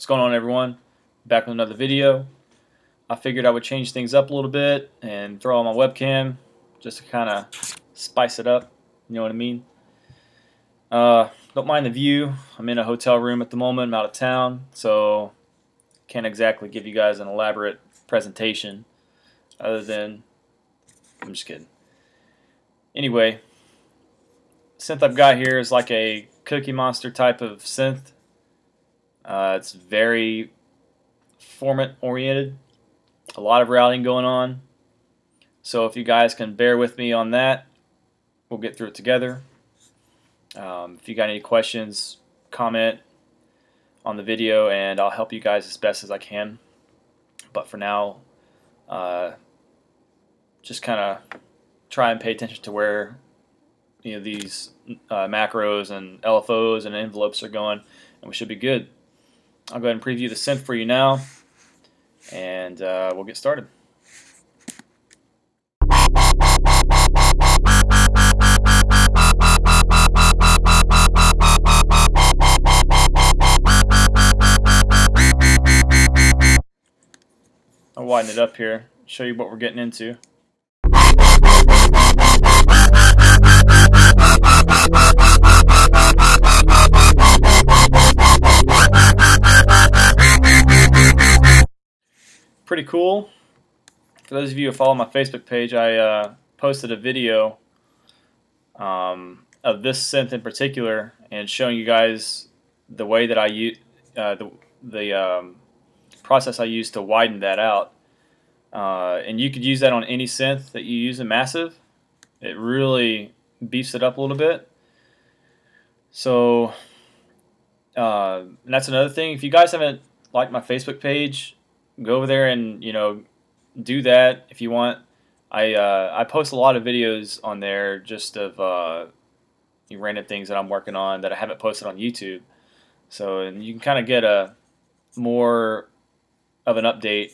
What's going on, everyone? Back with another video. I figured I would change things up a little bit and throw on my webcam just to kind of spice it up. You know what I mean? Don't mind the view. I'm in a hotel room at the moment. I'm out of town, so can't exactly give you guys an elaborate presentation other than I'm just kidding. Anyway, synth I've got here is like a Cookie Monster type of synth. It's very format oriented, a lot of routing going on. So if you guys can bear with me on that, we'll get through it together. If you got any questions, comment on the video and I'll help you guys as best as I can. But for now, just kind of try and pay attention to where these macros and LFOs and envelopes are going, and we should be good. I'll go ahead and preview the synth for you now, and we'll get started. I'll widen it up here, show you what we're getting into. Pretty cool. For those of you who follow my Facebook page, I posted a video of this synth in particular and showing you guys the way that I use the process I use to widen that out. And you could use that on any synth that you use in Massive. It really beefs it up a little bit. So and that's another thing. If you guys haven't liked my Facebook page, go over there and do that if you want. I post a lot of videos on there just of random things that I'm working on that I haven't posted on YouTube. So and you can kind of get a more of an update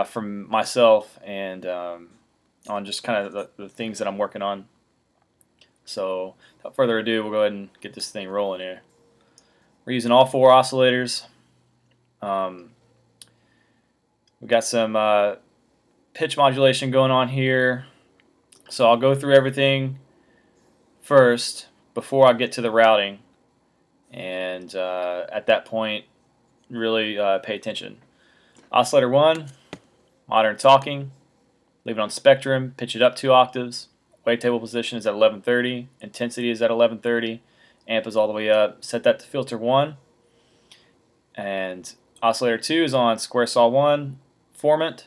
from myself and on just kind of the things that I'm working on. So without further ado, we'll go ahead and get this thing rolling here. We're using all 4 oscillators. We've got some pitch modulation going on here. So I'll go through everything first before I get to the routing. And at that point, really pay attention. Oscillator 1, modern talking. Leave it on spectrum, pitch it up 2 octaves. Wavetable position is at 1130. Intensity is at 1130. Amp is all the way up. Set that to filter 1. And oscillator 2 is on square saw 1 formant.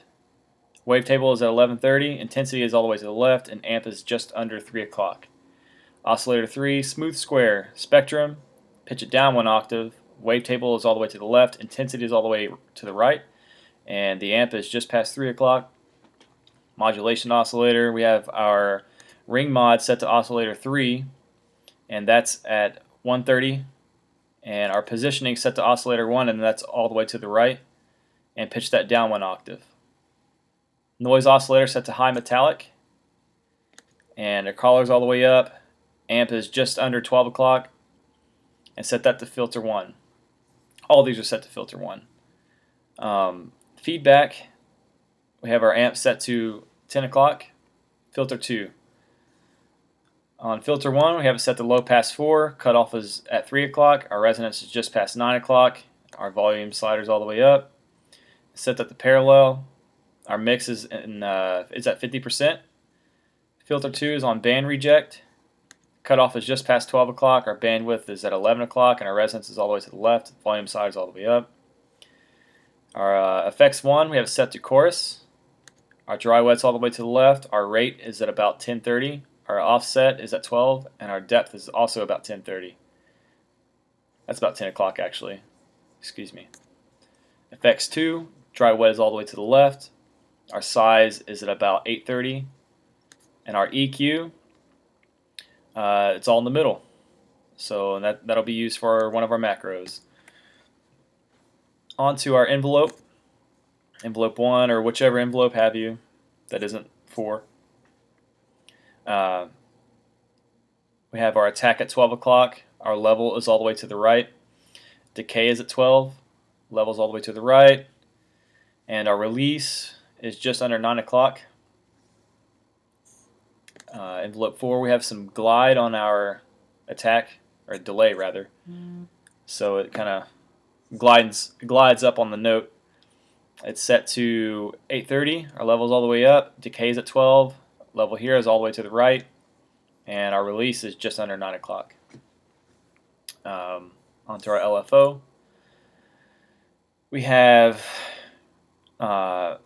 Wavetable is at 1130. Intensity is all the way to the left. And amp is just under 3 o'clock. Oscillator 3, smooth square, spectrum. Pitch it down 1 octave. Wavetable is all the way to the left. Intensity is all the way to the right. And the amp is just past 3 o'clock. Modulation oscillator, we have our ring mod set to oscillator 3, and that's at 130. And our positioning set to oscillator 1, and that's all the way to the right. And pitch that down 1 octave. Noise oscillator set to high metallic. And our collar's all the way up. Amp is just under 12 o'clock. And set that to filter 1. All these are set to filter 1. Feedback, we have our amp set to 10 o'clock, filter 2. On filter 1, we have it set to low pass 4, cutoff is at 3 o'clock, our resonance is just past 9 o'clock, our volume slider's all the way up. Set that to parallel, our mix is at 50%. Filter 2 is on band reject, cutoff is just past 12 o'clock, our bandwidth is at 11 o'clock, and our resonance is all the way to the left, volume slider is all the way up. Our effects 1, we have it set to chorus. Our dry wet's all the way to the left. Our rate is at about 1030. Our offset is at 12, and our depth is also about 1030. That's about 10 o'clock actually. Excuse me. Effects 2, dry wet is all the way to the left. Our size is at about 830, and our EQ, it's all in the middle. So that'll be used for one of our macros. Onto our envelope, envelope 1 or whichever envelope have you that isn't 4. We have our attack at 12 o'clock. Our level is all the way to the right. Decay is at 12. levels all the way to the right, and our release is just under 9 o'clock. Envelope 4, we have some glide on our attack, or delay rather. So it kind of glides up on the note. It's set to 8:30. Our level's all the way up. Decay's at 12. Level here is all the way to the right, and our release is just under 9 o'clock. Onto our LFO. We have it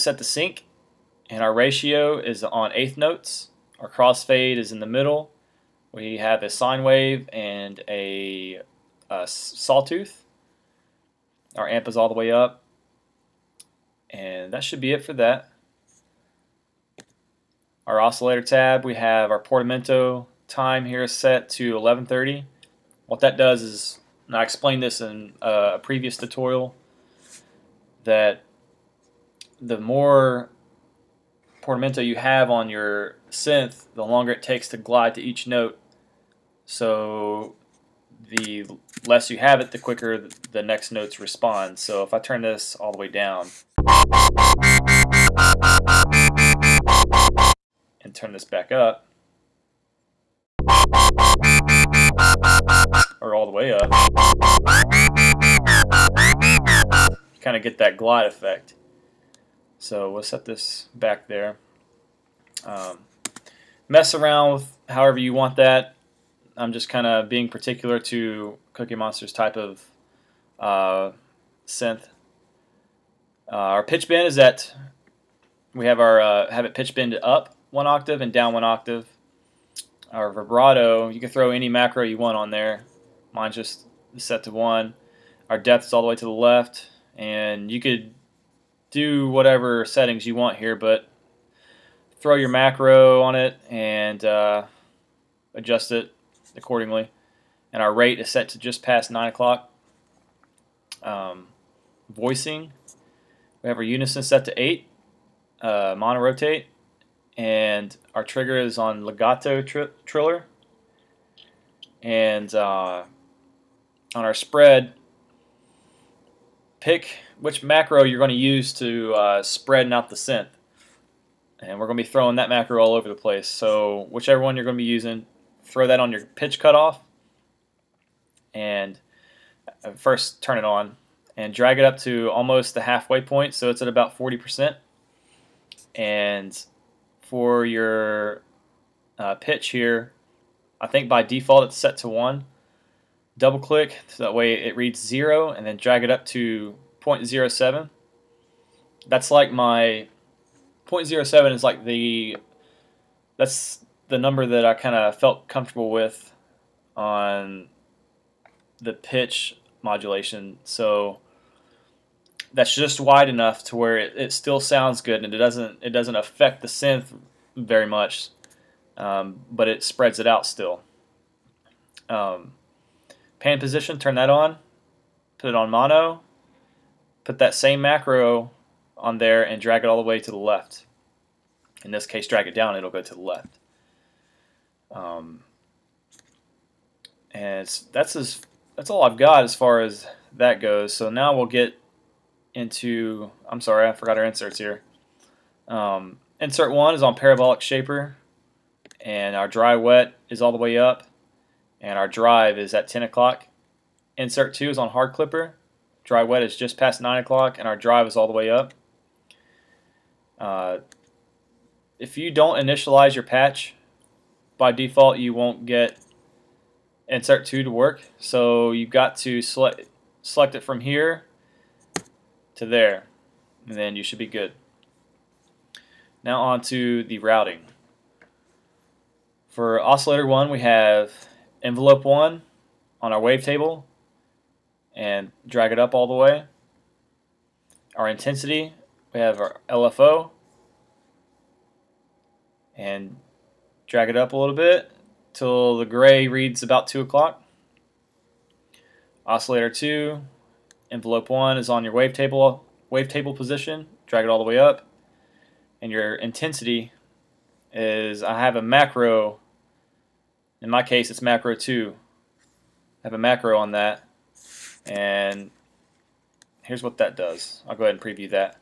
set to sync, and our ratio is on eighth notes. Our crossfade is in the middle. We have a sine wave and a sawtooth. Our amp is all the way up, and that should be it for that. Our oscillator tab, we have our portamento time here set to 11:30. What that does is, and I explained this in a previous tutorial, that the more portamento you have on your synth, the longer it takes to glide to each note. So the less you have it, the quicker the next notes respond. So if I turn this all the way down and turn this back up, or all the way up, you kind of get that glide effect. So we'll set this back there. Mess around with however you want that. I'm just kind of being particular to Cookie Monsta's type of synth. Our pitch bend is that we have our have it pitch bend up 1 octave and down 1 octave. Our vibrato, you can throw any macro you want on there. Mine's just set to 1. Our depth is all the way to the left, and you could do whatever settings you want here, but throw your macro on it and adjust it accordingly. And our rate is set to just past 9 o'clock. Voicing, we have our unison set to 8, mono rotate, and our trigger is on legato triller. And on our spread, pick which macro you're going to use to spread out the synth. And we're going to be throwing that macro all over the place. So whichever one you're going to be using, throw that on your pitch cutoff, and first turn it on and drag it up to almost the halfway point, so it's at about 40%. And for your pitch here, I think by default it's set to 1. Double click so that way it reads 0, and then drag it up to 0.07. That's like my 0.07 is like that's the number that I kind of felt comfortable with on the pitch modulation. So that's just wide enough to where it still sounds good, and it doesn't affect the synth very much, but it spreads it out still. Pan position, turn that on, put it on mono, put that same macro on there and drag it all the way to the left. In this case, drag it down, it'll go to the left. And that's all I've got as far as that goes. So now we'll get into, I'm sorry, I forgot our inserts here. Insert 1 is on parabolic shaper, and our dry wet is all the way up, and our drive is at 10 o'clock. Insert 2 is on hard clipper. Dry wet is just past 9 o'clock, and our drive is all the way up. If you don't initialize your patch, by default you won't get insert 2 to work. So you've got to select it from here to there, and then you should be good. Now on to the routing. For oscillator 1, we have envelope 1 on our wavetable, and drag it up all the way. Our intensity, we have our LFO, and drag it up a little bit till the gray reads about 2 o'clock. Oscillator 2, envelope 1 is on your wavetable position, drag it all the way up. And your intensity is, I have a macro, in my case it's macro 2. I have a macro on that, and here's what that does. I'll go ahead and preview that.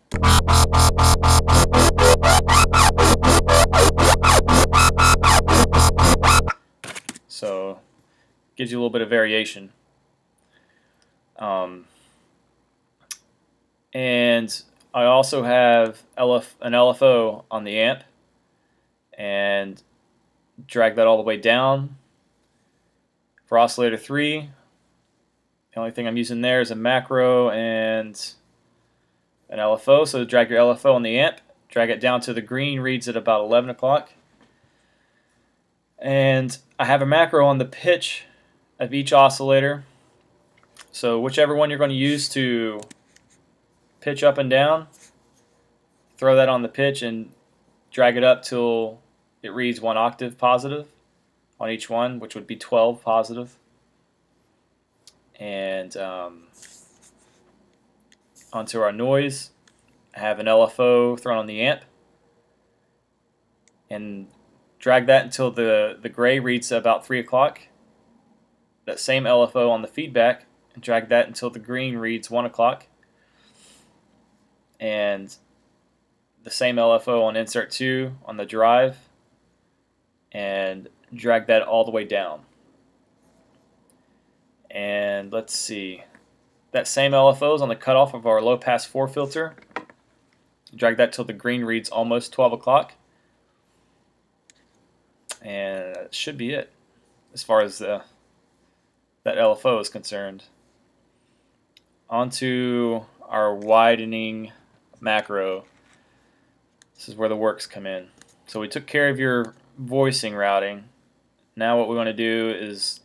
So gives you a little bit of variation. And I also have an LFO on the amp, and drag that all the way down. For oscillator 3, the only thing I'm using there is a macro and an LFO. So drag your LFO on the amp, drag it down to the green reads at about 11 o'clock. And I have a macro on the pitch of each oscillator. So whichever one you're going to use to pitch up and down, throw that on the pitch and drag it up till it reads 1 octave positive on each one, which would be 12 positive. And onto our noise, I have an LFO thrown on the amp, and drag that until the gray reads about 3 o'clock. That same LFO on the feedback, and drag that until the green reads 1 o'clock. And the same LFO on insert 2 on the drive, and drag that all the way down. And let's see, that same LFO is on the cutoff of our low pass 4 filter. Drag that till the green reads almost 12 o'clock. And that should be it as far as that LFO is concerned. Onto our widening macro. This is where the works come in. So we took care of your voicing routing. Now what we want to do is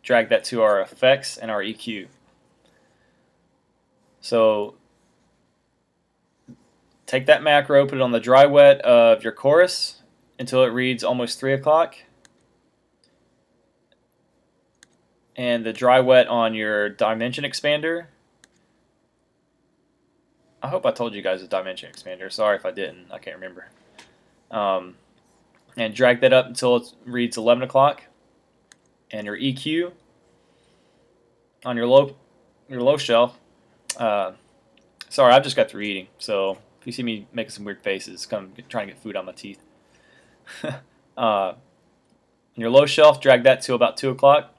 drag that to our effects and our EQ. So take that macro, put it on the dry wet of your chorus until it reads almost 3 o'clock, and the dry wet on your dimension expander. I hope I told you guys the dimension expander. Sorry if I didn't. I can't remember. And drag that up until it reads 11 o'clock. And your EQ on your low shelf. Sorry, I've just got through eating, so if you see me making some weird faces, trying to get food out of my teeth. Your low shelf, drag that to about 2 o'clock.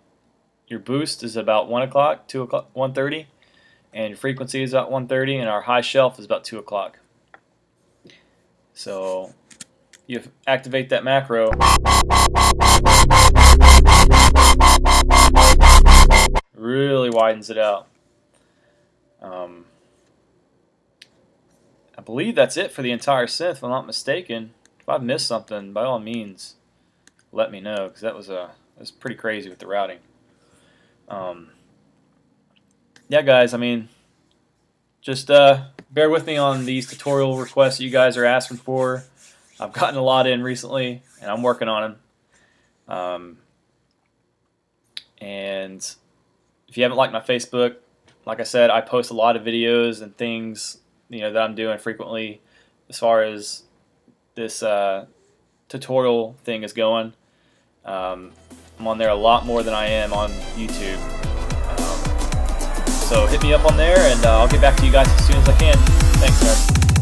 Your boost is about 1 o'clock, 2 o'clock, 1:30, and your frequency is about 1:30, and our high shelf is about 2 o'clock. So you activate that macro. Really widens it out. I believe that's it for the entire synth, if I'm not mistaken. If I've missed something, by all means, let me know, because that was pretty crazy with the routing. Yeah, guys, I mean, just bear with me on these tutorial requests that you guys are asking for. I've gotten a lot in recently, and I'm working on them. And if you haven't liked my Facebook, like I said, I post a lot of videos and things, that I'm doing frequently as far as this tutorial thing is going. I'm on there a lot more than I am on YouTube. So hit me up on there, and I'll get back to you guys as soon as I can. Thanks, guys.